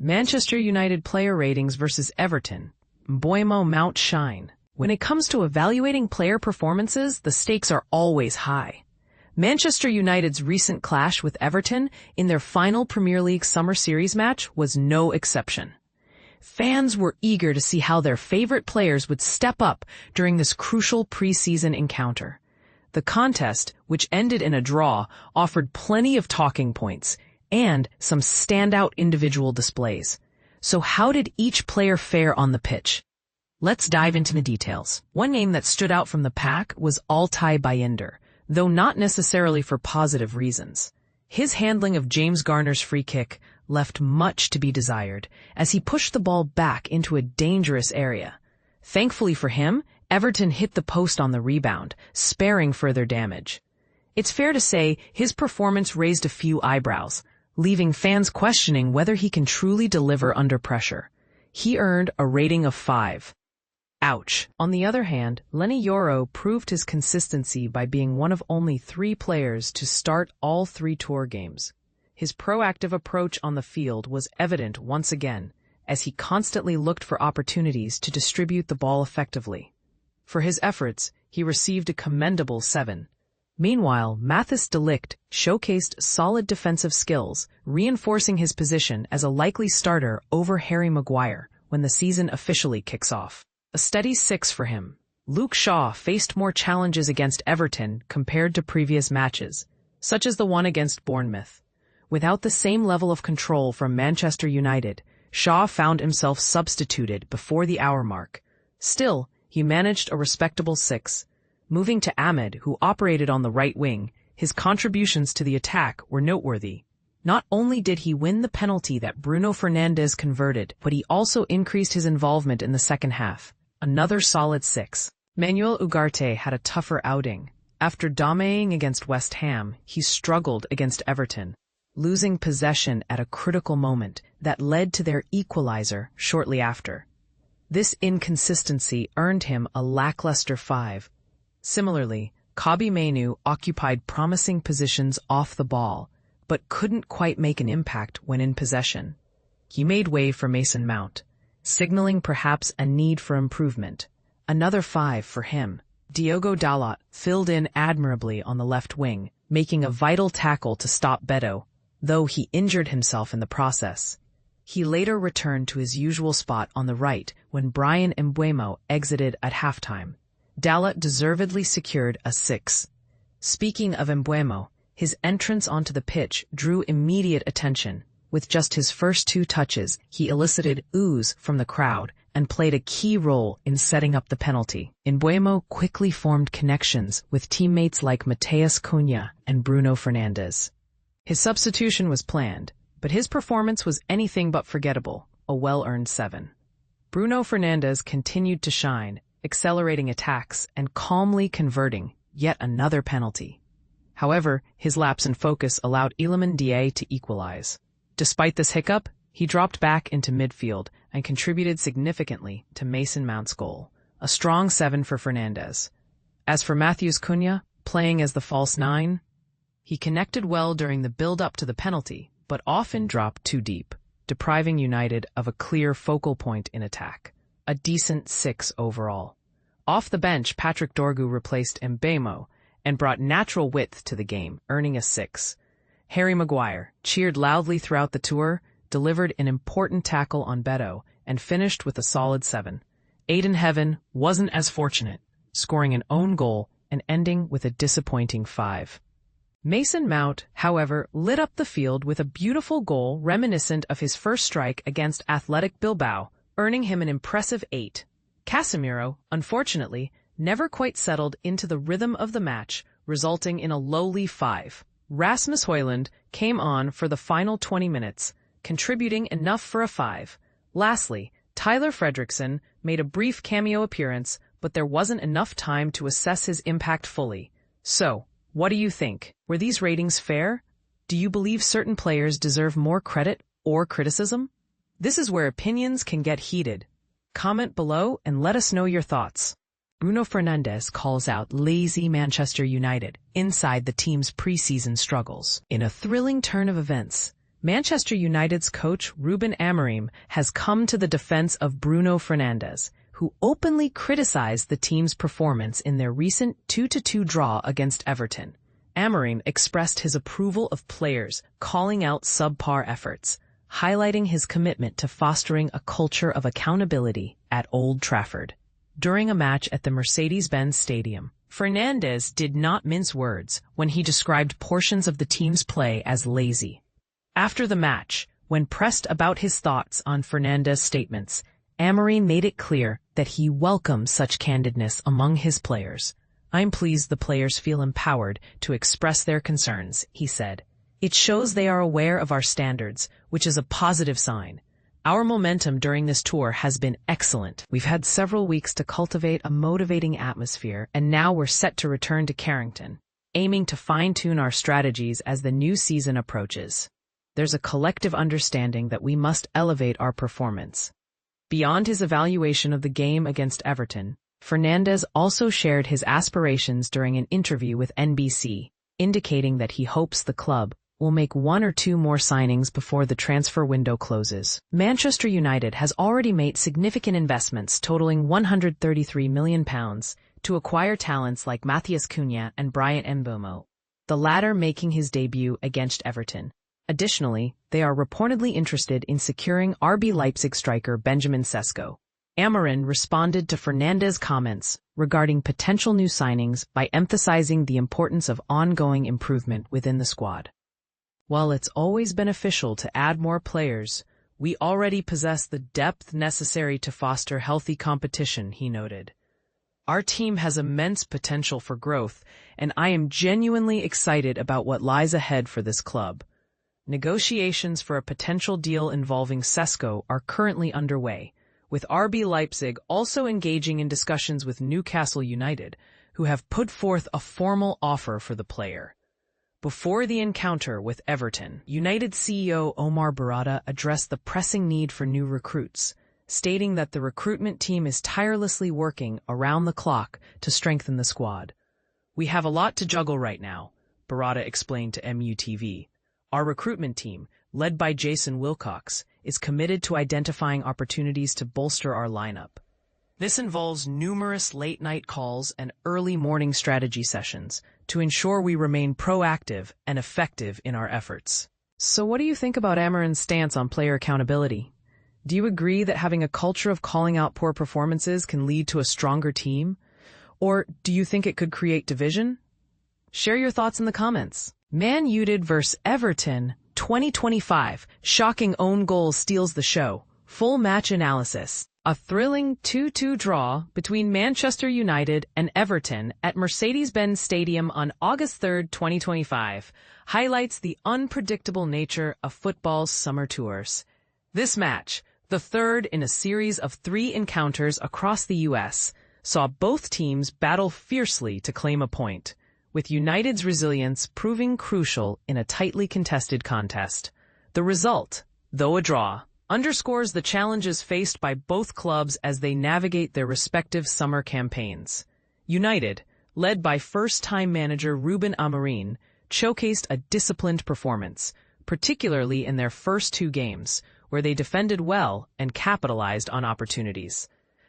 Manchester United player ratings versus Everton. Mbeumo Mount shine. When it comes to evaluating player performances, the stakes are always high. Manchester United's recent clash with Everton in their final Premier League Summer Series match was no exception. Fans were eager to see how their favorite players would step up during this crucial pre-season encounter. The contest, which ended in a draw, offered plenty of talking points and some standout individual displays. So how did each player fare on the pitch? Let's dive into the details. One name that stood out from the pack was Altay Bayindir, though not necessarily for positive reasons. His handling of James Garner's free kick left much to be desired as he pushed the ball back into a dangerous area. Thankfully for him, Everton hit the post on the rebound, sparing further damage. It's fair to say his performance raised a few eyebrows, leaving fans questioning whether he can truly deliver under pressure. He earned a rating of 5. Ouch. On the other hand, Leny Yoro proved his consistency by being one of only 3 players to start all 3 tour games. His proactive approach on the field was evident once again, as he constantly looked for opportunities to distribute the ball effectively. For his efforts, he received a commendable 7. Meanwhile, Matthijs de Ligt showcased solid defensive skills, reinforcing his position as a likely starter over Harry Maguire when the season officially kicks off. A steady 6 for him. Luke Shaw faced more challenges against Everton compared to previous matches, such as the one against Bournemouth. Without the same level of control from Manchester United, Shaw found himself substituted before the hour mark. Still, he managed a respectable 6. Moving to Ahmed, who operated on the right wing, his contributions to the attack were noteworthy. Not only did he win the penalty that Bruno Fernandes converted, but he also increased his involvement in the second half. Another solid 6. Manuel Ugarte had a tougher outing. After dominating against West Ham, he struggled against Everton, losing possession at a critical moment that led to their equalizer shortly after. This inconsistency earned him a lackluster 5. Similarly, Kobbie Mainoo occupied promising positions off the ball, but couldn't quite make an impact when in possession. He made way for Mason Mount, signaling perhaps a need for improvement. Another 5 for him. Diogo Dalot filled in admirably on the left wing, making a vital tackle to stop Beto, though he injured himself in the process. He later returned to his usual spot on the right when Bryan and Mbeumo exited at halftime. Dalot deservedly secured a 6. Speaking of Mbeumo, his entrance onto the pitch drew immediate attention. With just his first 2 touches, he elicited oohs from the crowd and played a key role in setting up the penalty. Mbeumo quickly formed connections with teammates like Matheus Cunha and Bruno Fernandes. His substitution was planned, but his performance was anything but forgettable, a well-earned 7. Bruno Fernandes continued to shine, accelerating attacks and calmly converting yet another penalty. However, his lapse in focus allowed Iliman Ndiaye to equalize. Despite this hiccup, he dropped back into midfield and contributed significantly to Mason Mount's goal, a strong 7 for Fernandes. As for Matheus Cunha, playing as the false 9, he connected well during the build-up to the penalty, but often dropped too deep, depriving United of a clear focal point in attack. A decent 6 overall. Off the bench, Patrick Dorgu replaced Mbeumo and brought natural width to the game, earning a 6. Harry Maguire, cheered loudly throughout the tour, delivered an important tackle on Beto and finished with a solid 7. Aiden Heaven wasn't as fortunate, scoring an own goal and ending with a disappointing 5. Mason Mount, however, lit up the field with a beautiful goal reminiscent of his first strike against Athletic Bilbao, earning him an impressive 8. Casemiro, unfortunately, never quite settled into the rhythm of the match, resulting in a lowly 5. Rasmus Højlund came on for the final 20 minutes, contributing enough for a 5. Lastly, Tyler Fredrickson made a brief cameo appearance, but there wasn't enough time to assess his impact fully. So, what do you think? Were these ratings fair? Do you believe certain players deserve more credit or criticism? This is where opinions can get heated. Comment below and let us know your thoughts. Bruno Fernandes calls out lazy Manchester United inside the team's pre-season struggles. In a thrilling turn of events, Manchester United's coach Ruben Amorim has come to the defense of Bruno Fernandes, who openly criticized the team's performance in their recent 2-2 draw against Everton. Amorim expressed his approval of players, calling out subpar efforts, highlighting his commitment to fostering a culture of accountability at Old Trafford. During a match at the Mercedes-Benz Stadium, Fernandes did not mince words when he described portions of the team's play as lazy. After the match, when pressed about his thoughts on Fernandes' statements, Amorim made it clear that he welcomes such candidness among his players. "I'm pleased the players feel empowered to express their concerns," he said. "It shows they are aware of our standards, which is a positive sign. Our momentum during this tour has been excellent. We've had several weeks to cultivate a motivating atmosphere, and now we're set to return to Carrington, aiming to fine-tune our strategies as the new season approaches. There's a collective understanding that we must elevate our performance." Beyond his evaluation of the game against Everton, Fernandes also shared his aspirations during an interview with NBC, indicating that he hopes the club will make 1 or 2 more signings before the transfer window closes. Manchester United has already made significant investments totaling £133 million to acquire talents like Matheus Cunha and Bryan Mbeumo, the latter making his debut against Everton. Additionally, they are reportedly interested in securing RB Leipzig striker Benjamin Sesko. Amorim responded to Fernandes' comments regarding potential new signings by emphasizing the importance of ongoing improvement within the squad. "While it's always beneficial to add more players, we already possess the depth necessary to foster healthy competition," he noted. "Our team has immense potential for growth, and I am genuinely excited about what lies ahead for this club." Negotiations for a potential deal involving Sesko are currently underway, with RB Leipzig also engaging in discussions with Newcastle United, who have put forth a formal offer for the player. Before the encounter with Everton, United CEO Omar Barada addressed the pressing need for new recruits, stating that the recruitment team is tirelessly working around the clock to strengthen the squad. "We have a lot to juggle right now," Barada explained to MUTV. "Our recruitment team, led by Jason Wilcox, is committed to identifying opportunities to bolster our lineup. This involves numerous late-night calls and early morning strategy sessions to ensure we remain proactive and effective in our efforts." So what do you think about Amorim's stance on player accountability? Do you agree that having a culture of calling out poor performances can lead to a stronger team? Or do you think it could create division? Share your thoughts in the comments. Man United vs. Everton 2025. Shocking own goal steals the show. Full match analysis. A thrilling 2-2 draw between Manchester United and Everton at Mercedes-Benz Stadium on August 3, 2025, highlights the unpredictable nature of football's summer tours. This match, the third in a series of 3 encounters across the U.S., saw both teams battle fiercely to claim a point, with United's resilience proving crucial in a tightly contested contest. The result, though a draw, underscores the challenges faced by both clubs as they navigate their respective summer campaigns. United, led by first-time manager Ruben Amorim, showcased a disciplined performance, particularly in their first 2 games, where they defended well and capitalized on opportunities.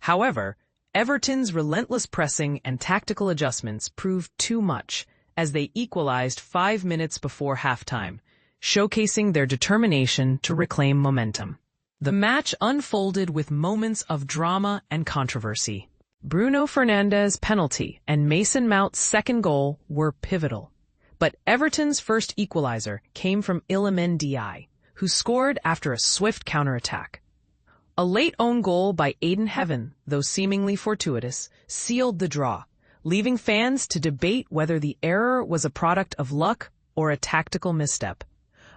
However, Everton's relentless pressing and tactical adjustments proved too much as they equalized 5 minutes before halftime, showcasing their determination to reclaim momentum. The match unfolded with moments of drama and controversy. Bruno Fernandes' penalty and Mason Mount's second goal were pivotal. But Everton's first equalizer came from Iliman Ndiaye, who scored after a swift counterattack. A late own goal by Aiden Heaven, though seemingly fortuitous, sealed the draw, leaving fans to debate whether the error was a product of luck or a tactical misstep.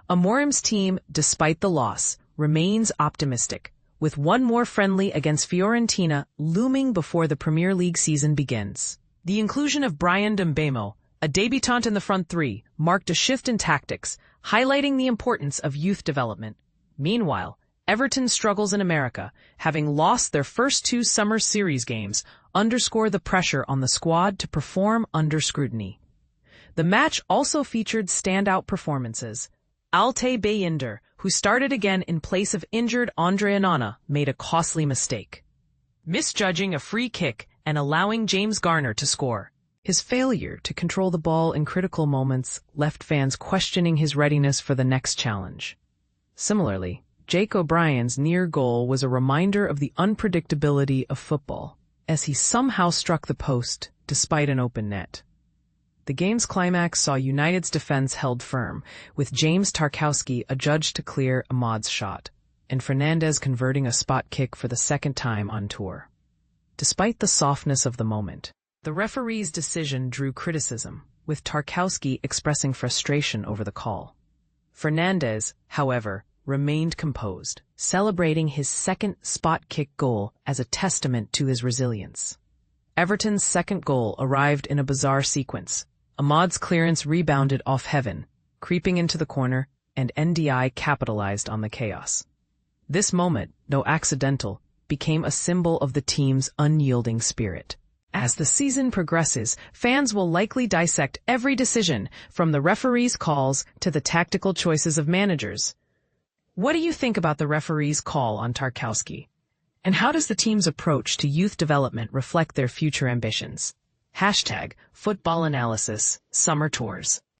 Amorim's team, despite the loss, remains optimistic, with one more friendly against Fiorentina looming before the Premier League season begins. The inclusion of Bryan Mbeumo, a debutant in the front 3, marked a shift in tactics, highlighting the importance of youth development. Meanwhile, Everton's struggles in America, having lost their first 2 summer series games, underscore the pressure on the squad to perform under scrutiny. The match also featured standout performances. Altay Bayindir, who started again in place of injured Andre Onana, made a costly mistake, misjudging a free kick and allowing James Garner to score. His failure to control the ball in critical moments left fans questioning his readiness for the next challenge. Similarly, Jake O'Brien's near goal was a reminder of the unpredictability of football, as he somehow struck the post despite an open net. The game's climax saw United's defense held firm, with James Tarkowski adjudged to clear Ahmad's shot, and Fernandes converting a spot kick for the second time on tour. Despite the softness of the moment, the referee's decision drew criticism, with Tarkowski expressing frustration over the call. Fernandes, however, remained composed, celebrating his second spot kick goal as a testament to his resilience. Everton's second goal arrived in a bizarre sequence. Ahmad's clearance rebounded off Heaven, creeping into the corner, and NDI capitalized on the chaos. This moment, though accidental, became a symbol of the team's unyielding spirit. As the season progresses, fans will likely dissect every decision, from the referee's calls to the tactical choices of managers. What do you think about the referee's call on Tarkowski? And how does the team's approach to youth development reflect their future ambitions? #FootballAnalysis Summer Tours.